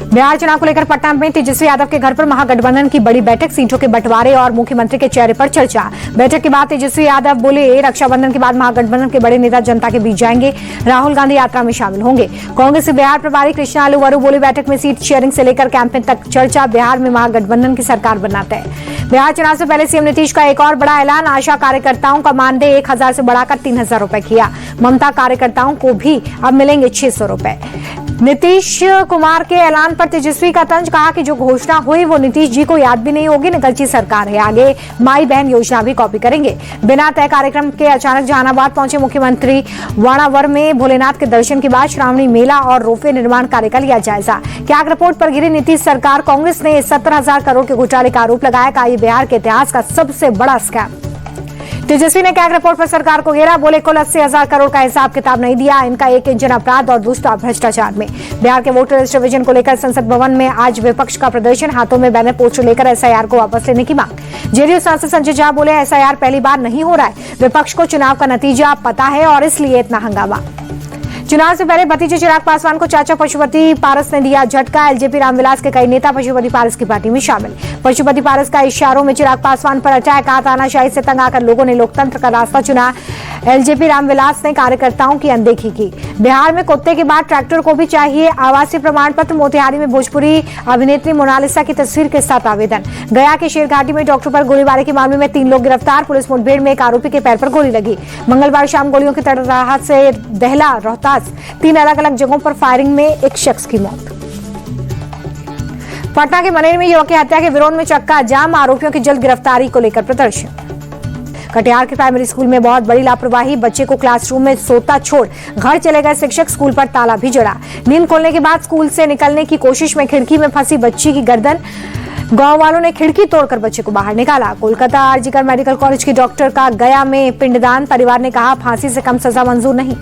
बिहार चुनाव को लेकर पटना में तेजस्वी यादव के घर पर महागठबंधन की बड़ी बैठक, सीटों के बंटवारे और मुख्यमंत्री के चेहरे पर चर्चा। बैठक के बाद तेजस्वी यादव बोले, रक्षाबंधन के बाद महागठबंधन के बड़े नेता जनता के बीच जाएंगे, राहुल गांधी यात्रा में शामिल होंगे। कांग्रेस के बिहार प्रभारी कृष्णा आलूवारू बोले, बैठक में सीट शेयरिंग से लेकर कैंपेन तक चर्चा, बिहार में महागठबंधन की सरकार बनाते हैं। बिहार चुनाव से पहले सीएम नीतीश का एक और बड़ा ऐलान, आशा कार्यकर्ताओं का मानदेय 1000 से बढ़ाकर 3000 रुपए किया। ममता कार्यकर्ताओं को भी अब मिलेंगे 600 रुपए। नीतीश कुमार के ऐलान पर तेजस्वी का तंज, कहा कि जो घोषणा हुई वो नीतीश जी को याद भी नहीं होगी, निकलची सरकार है, आगे माई बहन योजना भी कॉपी करेंगे। बिना तय कार्यक्रम के अचानक जहानाबाद पहुंचे मुख्यमंत्री, वाणावर में भोलेनाथ के दर्शन के बाद श्रावणी मेला और रोपवे निर्माण कार्य का लिया जायजा। कैग रिपोर्ट पर गिरी नीतीश सरकार, कांग्रेस ने 17,000 करोड़ के घोटाले का आरोप लगाया, कहा बिहार के इतिहास का सबसे बड़ा स्कैम। तेजस्वी ने कैग रिपोर्ट पर सरकार को घेरा, बोले कुल 80,000 करोड़ का हिसाब किताब नहीं दिया, इनका एक इंजन अपराध और दूसरा भ्रष्टाचार में। बिहार के वोटर लिस्ट रिवीजन को लेकर संसद भवन में आज विपक्ष का प्रदर्शन, हाथों में बैनर पोस्टर लेकर एसआईआर को वापस लेने की मांग। जेडीयू सांसद संजय झा बोले, एसआईआर पहली बार नहीं हो रहा है, विपक्ष को चुनाव का नतीजा पता है और इसलिए इतना हंगामा। चुनाव से पहले भतीजे चिराग पासवान को चाचा पशुपति पारस ने दिया झटका, एलजेपी रामविलास के कई नेता पशुपति पारस की पार्टी में शामिल। पशुपति पारस का इशारों में चिराग पासवान पर अटैक, तानाशाही से तंग आकर लोगों ने लोकतंत्र का रास्ता चुना। एलजेपी रामविलास ने कार्यकर्ताओं की अनदेखी की। बिहार में कुत्ते के बाद ट्रैक्टर को भी चाहिए आवासीय प्रमाण पत्र, मोतिहारी में भोजपुरी अभिनेत्री मोनालिसा की तस्वीर के साथ आवेदन। गया के शेरघाटी में डॉक्टर पर गोलीबारी के मामले में 3 लोग गिरफ्तार, पुलिस मुठभेड़ में एक आरोपी के पैर पर गोली लगी। मंगलवार शाम गोलियों की तड़तड़ाहट से दहला रोहतास, 3 अलग अलग जगहों पर फायरिंग में एक शख्स की मौत। पटना के मनेर में युवक की हत्या के विरोध में चक्का जाम, आरोपियों की जल्द गिरफ्तारी को लेकर प्रदर्शन। कटिहार के प्राइमरी स्कूल में बहुत बड़ी लापरवाही, बच्चे को क्लासरूम में सोता छोड़ घर चले गए शिक्षक, स्कूल पर ताला भी जड़ा। नींद खोलने के बाद स्कूल से निकलने की कोशिश में खिड़की में फंसी बच्ची की गर्दन, गांव वालों ने खिड़की तोड़कर बच्चे को बाहर निकाला। कोलकाता आरजीकर मेडिकल कॉलेज की डॉक्टर का गया में पिंडदान, परिवार ने कहा फांसी से कम सजा मंजूर नहीं।